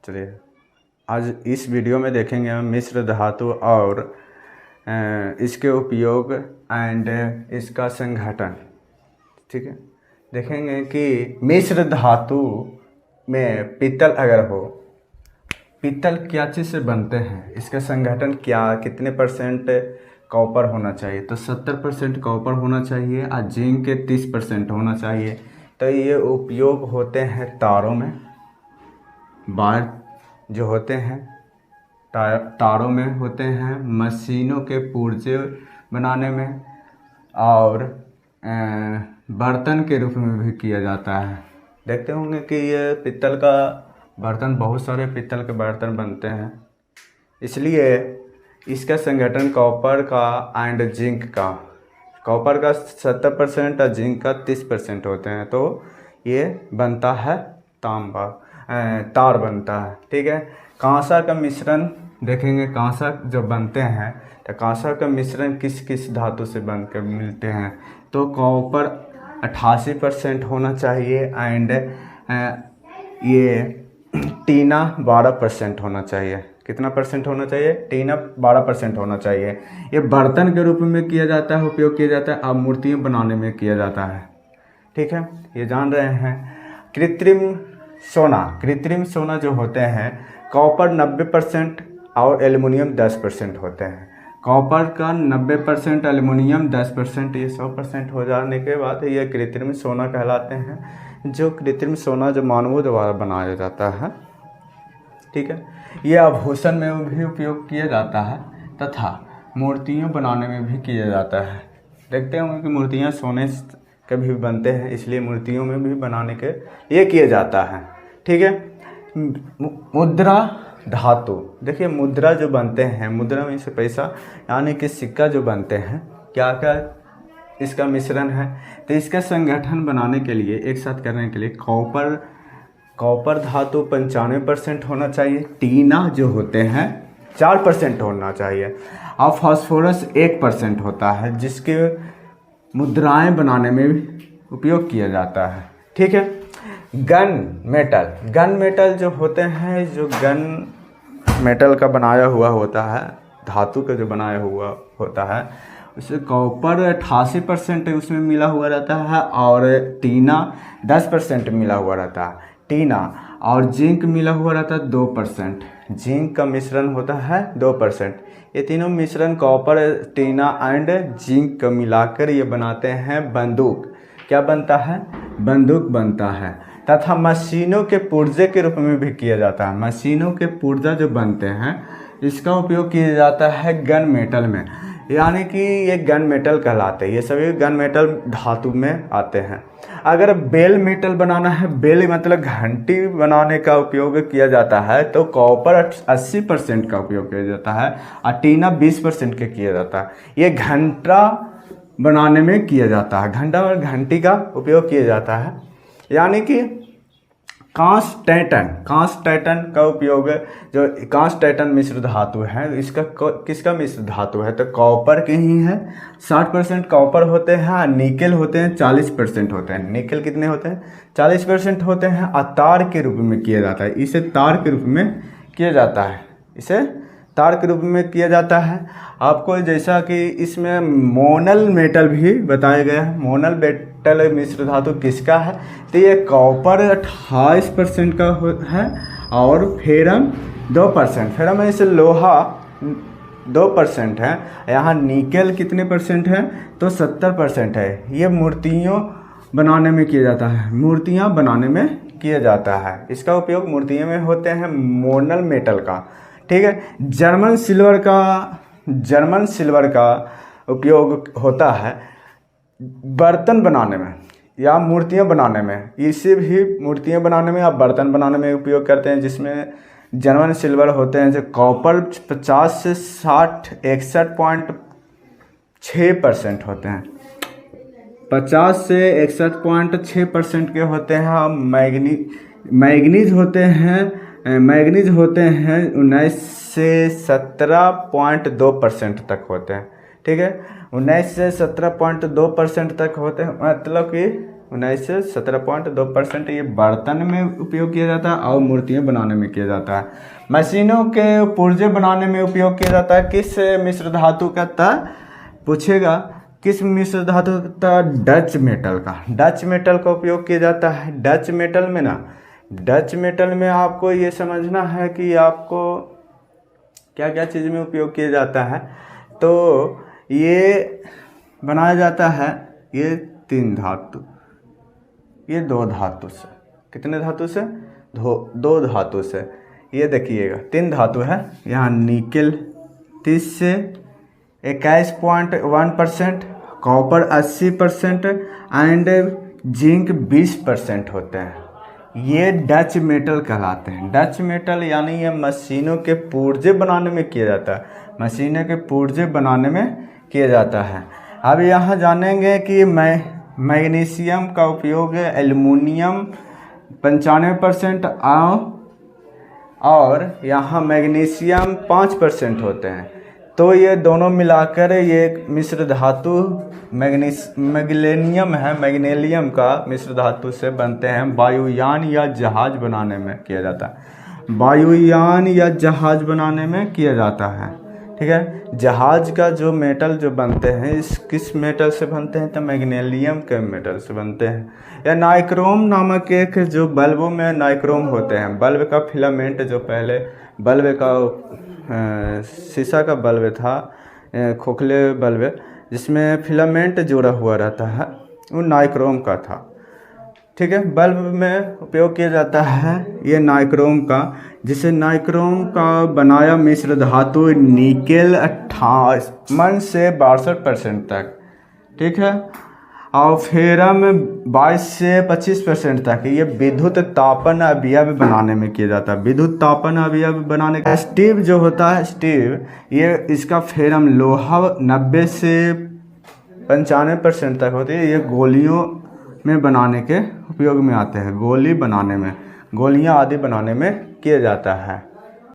चलिए आज इस वीडियो में देखेंगे हम मिश्र धातु और इसके उपयोग एंड इसका संघटन। ठीक है, देखेंगे कि मिश्र धातु में पीतल अगर हो, पीतल क्या चीज़ से बनते हैं, इसका संघटन क्या, कितने परसेंट कॉपर होना चाहिए। तो 70% कॉपर होना चाहिए और जिंक के 30% होना चाहिए। तो ये उपयोग होते हैं तारों में, वायर जो होते हैं तारों में होते हैं, मशीनों के पुर्जे बनाने में, और बर्तन के रूप में भी किया जाता है। देखते होंगे कि ये पीतल का बर्तन, बहुत सारे पीतल के बर्तन बनते हैं, इसलिए इसका संघटन कॉपर का एंड जिंक का, कॉपर का 70% और जिंक का 30% होते हैं। तो ये बनता है तांबा, तार बनता है। ठीक है, कांसा का मिश्रण देखेंगे। कांसा जो बनते हैं तो कांसा का मिश्रण किस किस धातु से बनकर मिलते हैं। तो कॉपर 88% होना चाहिए एंड ये टीना 12% होना चाहिए। कितना परसेंट होना चाहिए? टीना 12% होना चाहिए। ये बर्तन के रूप में किया जाता है, उपयोग किया जाता है, अब मूर्तियाँ बनाने में किया जाता है। ठीक है, ये जान रहे हैं। कृत्रिम सोना, कृत्रिम सोना जो होते हैं, कॉपर 90% और एल्युमिनियम 10% होते हैं। कॉपर का 90%, एल्युमिनियम 10%, ये 100% हो जाने के बाद ये कृत्रिम सोना कहलाते हैं। जो कृत्रिम सोना जो मानवों द्वारा बनाया जाता है। ठीक है, ये आभूषण में भी उपयोग किया जाता है तथा मूर्तियों बनाने में भी किया जाता है। देखते होंगे कि मूर्तियाँ सोने के भी बनते हैं, इसलिए मूर्तियों में भी बनाने के ये किया जाता है। ठीक है, मुद्रा धातु, देखिए मुद्रा जो बनते हैं, मुद्रा में से पैसा यानी कि सिक्का जो बनते हैं, क्या क्या इसका मिश्रण है। तो इसका संगठन बनाने के लिए, एक साथ करने के लिए कॉपर धातु 95% होना चाहिए। टीना जो होते हैं 4% होना चाहिए, और फास्फोरस 1% होता है, जिसके मुद्राएं बनाने में उपयोग किया जाता है। ठीक है, गन मेटल जो होते हैं, जो गन मेटल का बनाया हुआ होता है, धातु का जो बनाया हुआ होता है, उससे कॉपर 88% उसमें मिला हुआ रहता है, और टीना 10% मिला हुआ रहता है। टीना और जिंक मिला हुआ रहता है 2%। जिंक का मिश्रण होता है 2%। ये तीनों मिश्रण कॉपर, टीना एंड जिंक का मिलाकर ये बनाते हैं बंदूक। क्या बनता है? बंदूक बनता है। तथा मशीनों के पुर्जे के रूप में भी किया जाता है। मशीनों के पुर्जा जो बनते हैं, इसका उपयोग किया जाता है गन मेटल में, यानी कि ये गन मेटल कहलाते हैं। ये सभी गन मेटल धातु में आते हैं। अगर बेल मेटल बनाना है, बेल मतलब घंटी बनाने का उपयोग किया जाता है, तो कॉपर 80% का उपयोग किया जाता है और टीना 20% के किया जाता है। ये घंटा बनाने में किया जाता है, घंटा और घंटी का उपयोग किया जाता है। यानी कि कांस टाइटन का उपयोग, जो कांस टाइटन मिश्र धातु है, इसका किसका मिश्र धातु है? तो कॉपर के ही है। 60% कॉपर होते हैं, निकेल होते हैं 40% होते हैं। निकेल कितने होते हैं? 40% होते हैं। और तार के रूप में किया जाता है, इसे तार के रूप में किया जाता है, इसे तार के रूप में किया जाता है। आपको जैसा कि इसमें मोनल मेटल भी बताया गया है। मोनल मेटल मिश्र धातु किसका है? तो ये कॉपर 28% का है, और फेरम 2%। फेरम में इसे लोहा 2% है। यहाँ निकेल कितने परसेंट है? तो 70% है। ये मूर्तियों बनाने में किया जाता है, मूर्तियाँ बनाने में किया जाता है। इसका उपयोग मूर्तियों में होते हैं मोनल मेटल का। ठीक है, जर्मन सिल्वर का उपयोग होता है बर्तन बनाने में या मूर्तियाँ बनाने में। इसे भी मूर्तियाँ बनाने में या बर्तन बनाने में उपयोग करते हैं, जिसमें जर्मन सिल्वर होते हैं जो कॉपर 50 से 60 61.6% होते हैं। 50 से 61.6% के होते हैं। मैग्नीज होते हैं 19 से 17.2% तक होते हैं। ठीक है, 19 से 17.2% तक होते हैं, मतलब कि 19 से 17.2% ये बर्तन में उपयोग किया जाता है और मूर्तियाँ बनाने में किया जाता है। मशीनों के पुर्जे बनाने में उपयोग किया जाता है किस मिश्र धातु का था पूछेगा, किस मिश्र धातु का? डच मेटल का। डच मेटल का उपयोग किया जाता है। डच मेटल में ना, डच मेटल में आपको ये समझना है कि आपको क्या क्या चीज़ में उपयोग किया जाता है। तो ये बनाया जाता है ये 3 धातु, ये 2 धातु से। कितने धातु से? 2 धातु से। ये देखिएगा 3 धातु है। यहाँ निकेल 30 से 21.1%, कॉपर 80% एंड जिंक 20% होते हैं। ये डच मेटल कहलाते हैं। डच मेटल यानी ये मशीनों के पुर्जे बनाने में किया जाता है। मशीनों के पुर्जे बनाने में किया जाता है। अब यहाँ जानेंगे कि मैग्नीशियम का उपयोग एल्युमिनियम 95% और यहाँ मैग्नीशियम 5% होते हैं। तो ये दोनों मिलाकर ये मिश्र धातु मैग्नीशियम है, मैग्नीशियम का मिश्र धातु से बनते हैं। वायुयान या जहाज बनाने में किया जाता है। वायुयान या जहाज बनाने में किया जाता है। ठीक है। जहाज का जो मेटल जो बनते हैं इस किस मेटल से बनते हैं? तो मैग्नीशियम के मेटल से बनते हैं। या नाइक्रोम नामक एक जो बल्बों में नाइक्रोम होते हैं, बल्ब का फिलामेंट जो पहले बल्ब का शीशा का बल्ब था, खोखले बल्ब जिसमें फिलामेंट जोड़ा हुआ रहता है, वो नाइक्रोम का था। ठीक है। बल्ब में उपयोग किया जाता है ये नाइक्रोम का, जिसे नाइक्रोम का बनाया मिश्र धातु निकेल 58 से 62% तक। ठीक है। और फेरम 22 से 25% तक ये विद्युत तापन अवयव बनाने में किया जाता है। विद्युत तापन अवयव बनाने का स्टीव जो होता है, स्टीव ये इसका फेरम लोहा 90 से 95% तक होती है। ये गोलियों में बनाने के उपयोग में आते हैं। गोली बनाने में, गोलियां आदि बनाने में किया जाता है।